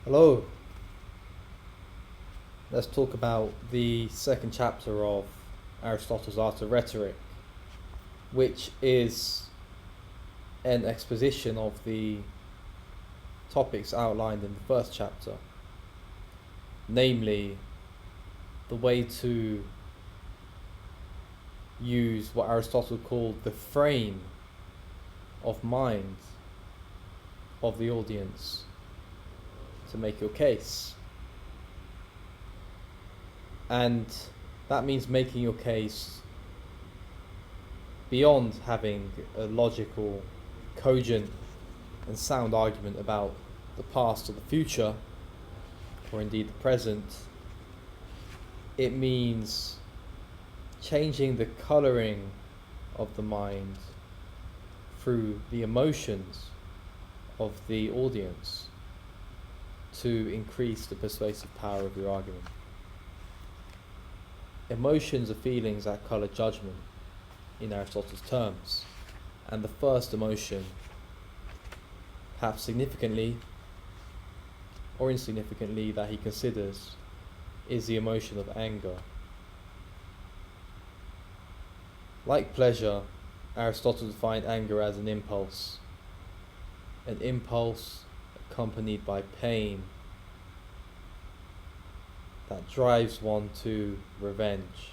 Hello, let's talk about the second chapter of Aristotle's Art of Rhetoric, which is an exposition of the topics outlined in the first chapter, namely the way to use what Aristotle called the frame of mind of the audience to make your case. And that means making your case beyond having a logical, cogent, and sound argument about the past or the future, or indeed the present. It means changing the colouring of the mind through the emotions of the audience to increase the persuasive power of your argument. Emotions are feelings that colour judgment in Aristotle's terms, and the first emotion, perhaps significantly or insignificantly, that he considers is the emotion of anger. Like pleasure, Aristotle defined anger as an impulse accompanied by pain that drives one to revenge,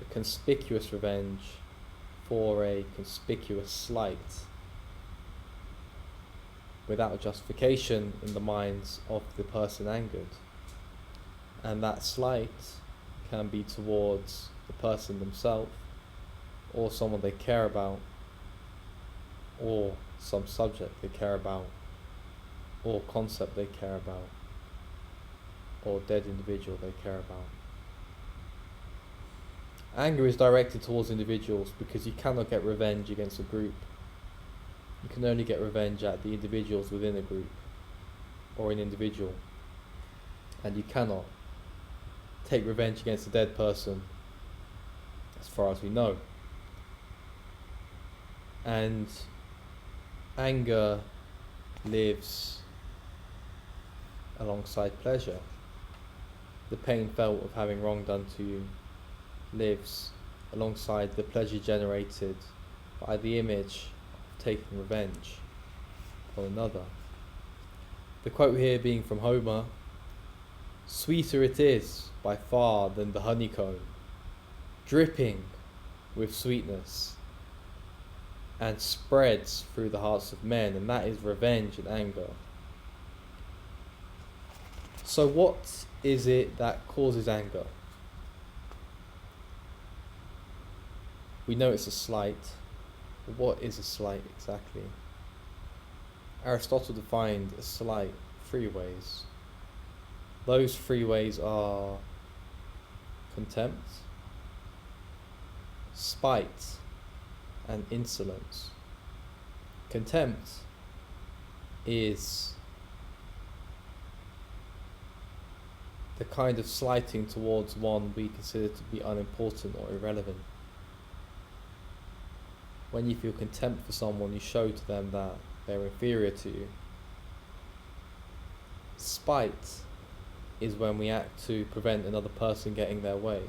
a conspicuous revenge for a conspicuous slight, without justification in the minds of the person angered. And that slight can be towards the person themselves, or someone they care about, or some subject they care about, or concept they care about, or dead individual they care about. Anger is directed towards individuals because you cannot get revenge against a group. You can only get revenge at the individuals within a group or an individual. And you cannot take revenge against a dead person, as far as we know. And anger lives alongside pleasure. The pain felt of having wrong done to you lives alongside the pleasure generated by the image of taking revenge on another. The quote here being from Homer: "Sweeter it is by far than the honeycomb, dripping with sweetness, and spreads through the hearts of men," and that is revenge and anger. So what is it that causes anger? We know it's a slight, but what is a slight exactly? Aristotle defined a slight 3 ways. Those 3 ways are contempt, spite, and insolence. Contempt is the kind of slighting towards one we consider to be unimportant or irrelevant. When you feel contempt for someone, you show to them that they're inferior to you. Spite is when we act to prevent another person getting their way,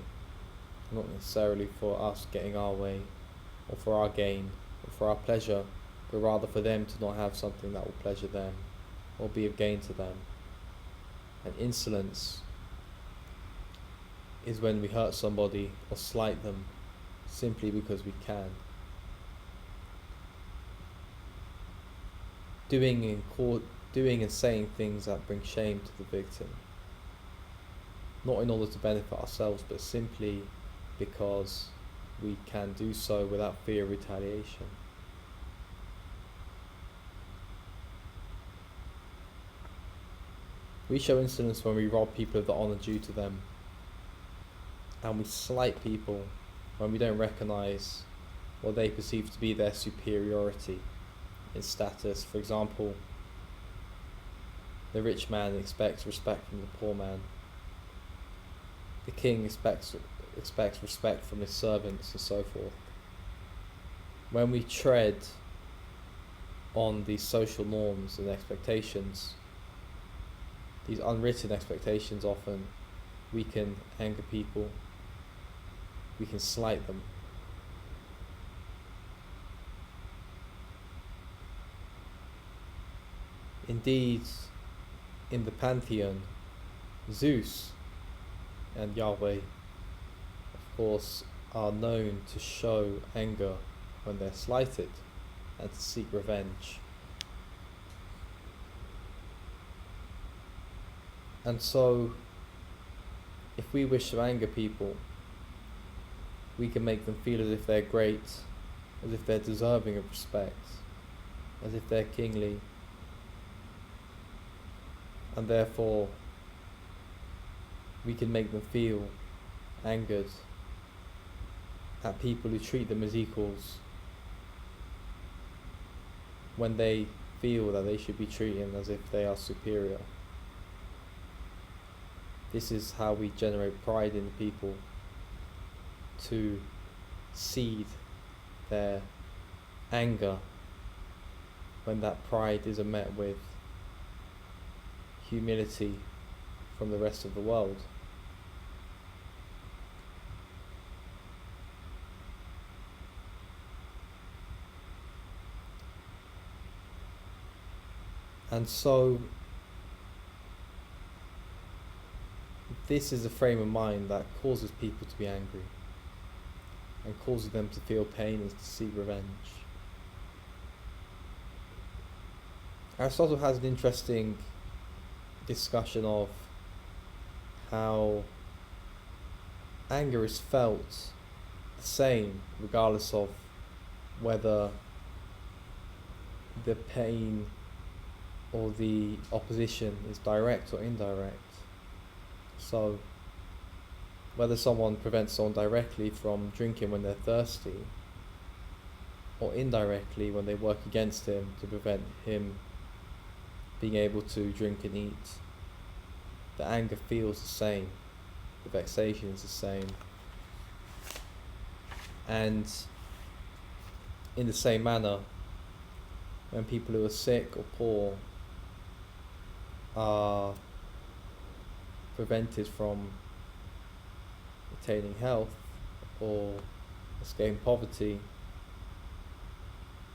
not necessarily for us getting our way, or for our gain, or for our pleasure, but rather for them to not have something that will pleasure them, or be of gain to them. And insolence is when we hurt somebody or slight them simply because we can. Doing and saying things that bring shame to the victim, not in order to benefit ourselves, but simply because we can do so without fear of retaliation. We show insolence when we rob people of the honour due to them, and we slight people when we don't recognise what they perceive to be their superiority in status. For example, the rich man expects respect from the poor man. The king expects respect from his servants, and so forth. When we tread on these social norms and expectations, these unwritten expectations often, we can anger people, we can slight them. Indeed, in the pantheon, Zeus and Yahweh, of course, are known to show anger when they're slighted and to seek revenge. And so, if we wish to anger people, we can make them feel as if they're great, as if they're deserving of respect, as if they're kingly, and therefore we can make them feel angered at people who treat them as equals when they feel that they should be treated as if they are superior. This is how we generate pride in people, to seed their anger when that pride is met with humility from the rest of the world. And so this is a frame of mind that causes people to be angry and causes them to feel pain and to seek revenge. Aristotle has an interesting discussion of how anger is felt the same regardless of whether the pain or the opposition is direct or indirect. So whether someone prevents someone directly from drinking when they're thirsty, or indirectly when they work against him to prevent him being able to drink and eat, the anger feels the same, the vexation is the same. And in the same manner, when people who are sick or poor are prevented from attaining health or escaping poverty,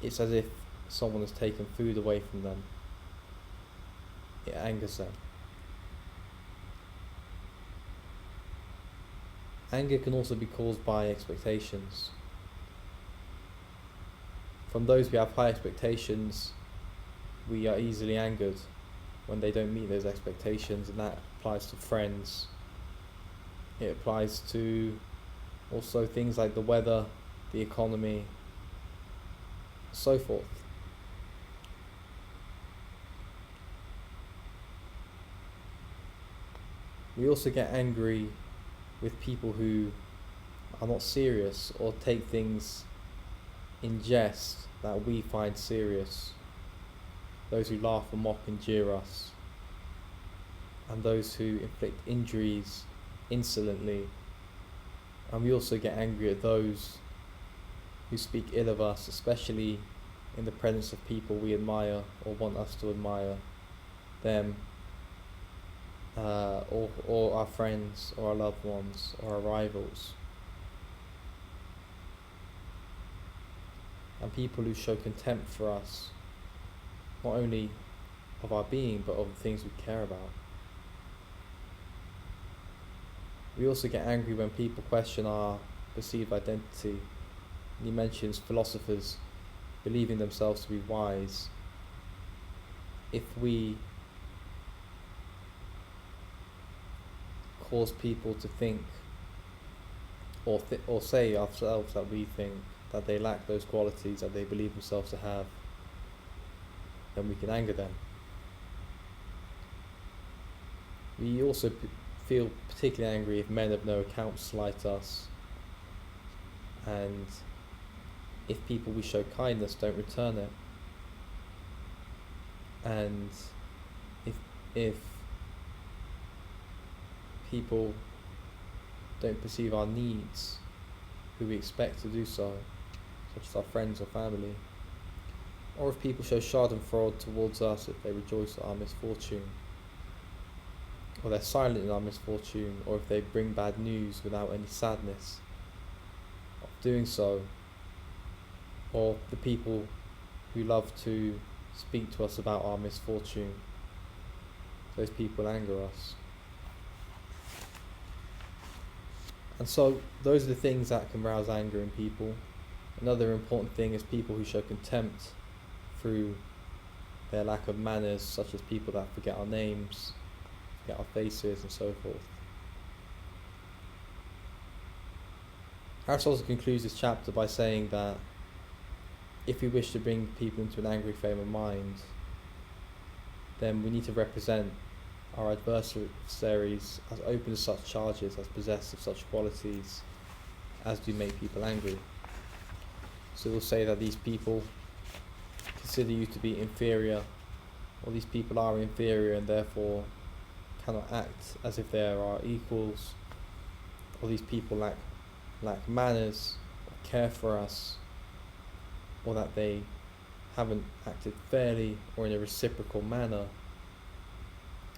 it's as if someone has taken food away from them. It angers them. Anger can also be caused by expectations. From those who have high expectations, we are easily angered when they don't meet those expectations, and that applies to friends. It applies to also things like the weather, the economy, so forth. We also get angry with people who are not serious or take things in jest that we find serious. Those who laugh and mock and jeer us, and those who inflict injuries insolently. And we also get angry at those who speak ill of us, especially in the presence of people we admire or want us to admire them, or our friends, or our loved ones, or our rivals. And people who show contempt for us, not only of our being, but of the things we care about. We also get angry when people question our perceived identity. And he mentions philosophers believing themselves to be wise. If we cause people to think or say ourselves that we think that they lack those qualities that they believe themselves to have, then we can anger them. We also feel particularly angry if men of no account slight us, and if people we show kindness don't return it, and if people don't perceive our needs who we expect to do so, such as our friends or family, or if people show schadenfreude towards us if they rejoice at our misfortune. or they're silent in our misfortune, or if they bring bad news without any sadness of doing so, or the people who love to speak to us about our misfortune, those people anger us. And so those are the things that can rouse anger in people. Another important thing is people who show contempt through their lack of manners, such as people that forget our names, forget our faces, and so forth. Aristotle concludes this chapter by saying that if we wish to bring people into an angry frame of mind, then we need to represent our adversaries as open to such charges, as possessed of such qualities as do make people angry. So we'll say that these people consider you to be inferior, or these people are inferior and therefore cannot act as if they are our equals, or these people lack manners, or care for us, or that they haven't acted fairly or in a reciprocal manner,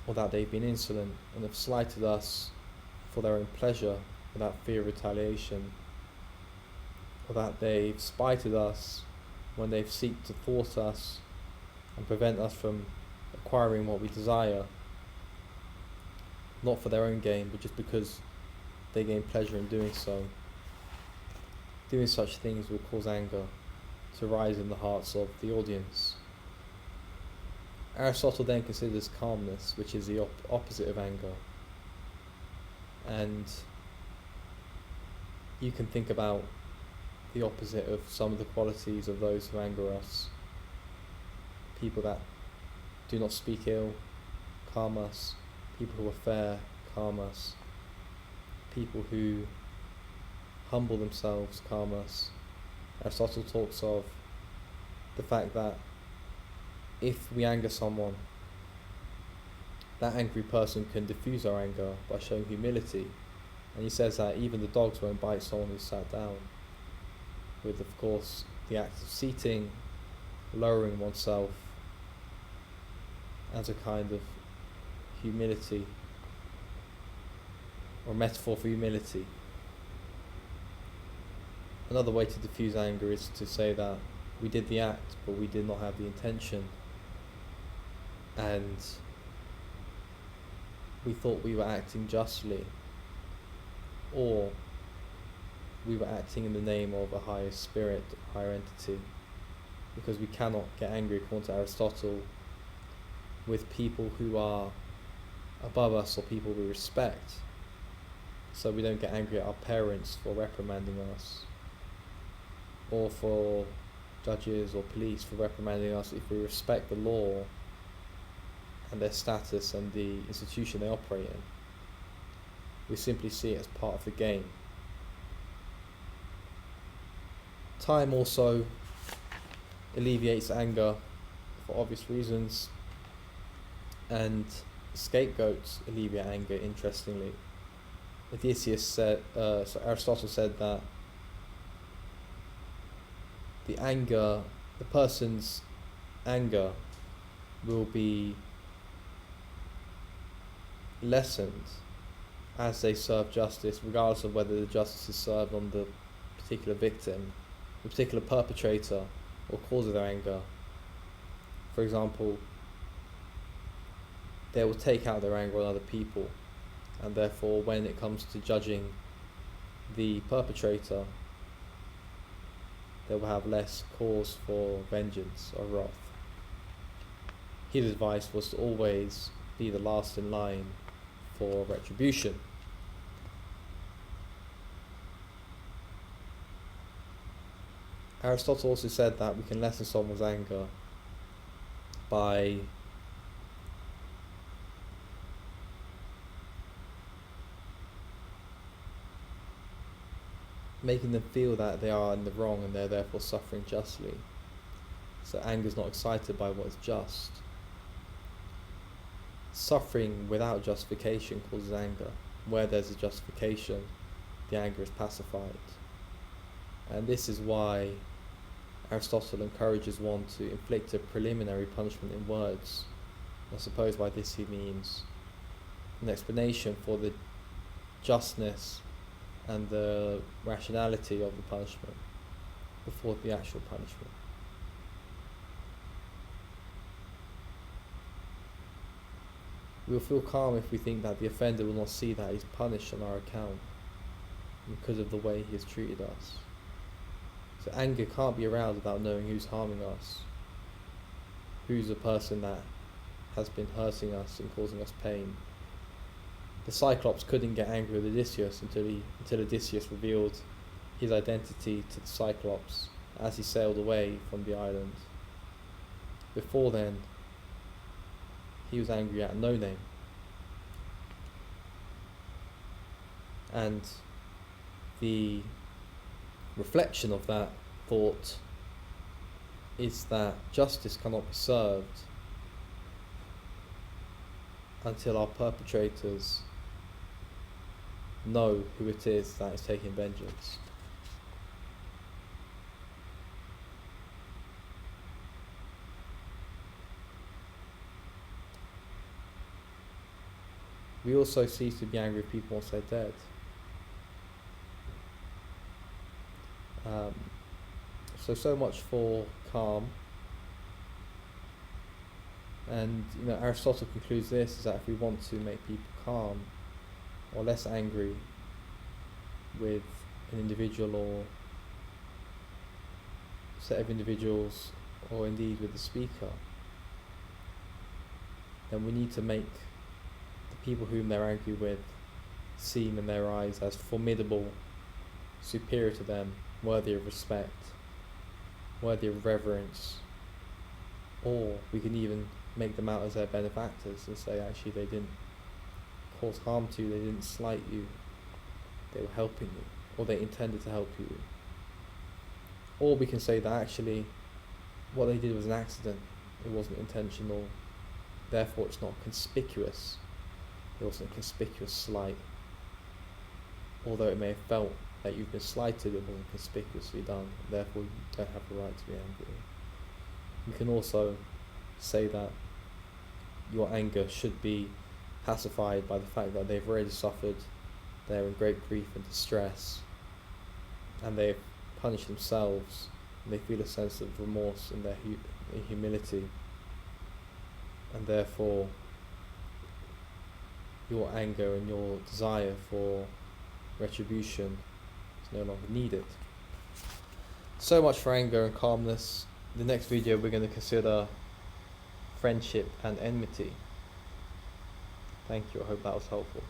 or that they've been insolent and have slighted us for their own pleasure without fear of retaliation, or that they've spited us when they've sought to thwart us and prevent us from acquiring what we desire, not for their own gain, but just because they gain pleasure in doing so. Doing such things will cause anger to rise in the hearts of the audience. Aristotle then considers calmness, which is the opposite of anger. And you can think about the opposite of some of the qualities of those who anger us. People that do not speak ill, calm us. People who are fair, calm us. People who humble themselves, calm us. Aristotle talks of the fact that if we anger someone, that angry person can diffuse our anger by showing humility. And he says that even the dogs won't bite someone who's sat down, with of course the act of seating, lowering oneself as a kind of humility, or metaphor for humility. Another way to diffuse anger is to say that we did the act, but we did not have the intention, and we thought we were acting justly, or we were acting in the name of a higher spirit, a higher entity, because we cannot get angry, according to Aristotle, with people who are above us or people we respect. So we don't get angry at our parents for reprimanding us, or for judges or police for reprimanding us if we respect the law and their status and the institution they operate in. We simply see it as part of the game. Time also alleviates anger for obvious reasons, and scapegoats alleviate anger, interestingly. Aristotle said that the person's anger will be lessened as they serve justice, regardless of whether the justice is served on the particular victim, the particular perpetrator, or cause of their anger. For example, they will take out their anger on other people, and therefore when it comes to judging the perpetrator, they will have less cause for vengeance or wrath. His advice was to always be the last in line for retribution. Aristotle also said that we can lessen someone's anger by making them feel that they are in the wrong and they're therefore suffering justly. So anger is not excited by what is just. Suffering without justification causes anger. Where there's a justification, the anger is pacified. And this is why Aristotle encourages one to inflict a preliminary punishment in words. I suppose by this he means an explanation for the justness and the rationality of the punishment before the actual punishment. We will feel calm if we think that the offender will not see that he's punished on our account because of the way he has treated us. So anger can't be aroused without knowing who's harming us, who's the person that has been hurting us and causing us pain. The Cyclops couldn't get angry with Odysseus until Odysseus revealed his identity to the Cyclops as he sailed away from the island. Before then, he was angry at No Name. And the reflection of that thought is that justice cannot be served until our perpetrators know who it is that is taking vengeance. We also cease to be angry with people once they're dead. So much for calm. And Aristotle concludes this is that if we want to make people calm or less angry with an individual or set of individuals, or indeed with the speaker, then we need to make the people whom they're angry with seem in their eyes as formidable, superior to them, worthy of respect, worthy of reverence. Or we can even make them out as their benefactors and say actually they didn't cause harm to you, they didn't slight you, they were helping you, or they intended to help you. Or we can say that actually what they did was an accident, it wasn't intentional, therefore it's not conspicuous, it wasn't a conspicuous slight. Although it may have felt that you've been slighted, it wasn't conspicuously done, therefore you don't have the right to be angry. You can also say that your anger should be pacified by the fact that they've already suffered, they're in great grief and distress, and they've punished themselves, and they feel a sense of remorse in their humility, and therefore your anger and your desire for retribution is no longer needed. So much for anger and calmness. In the next video we're going to consider friendship and enmity. Thank you, I hope that was helpful.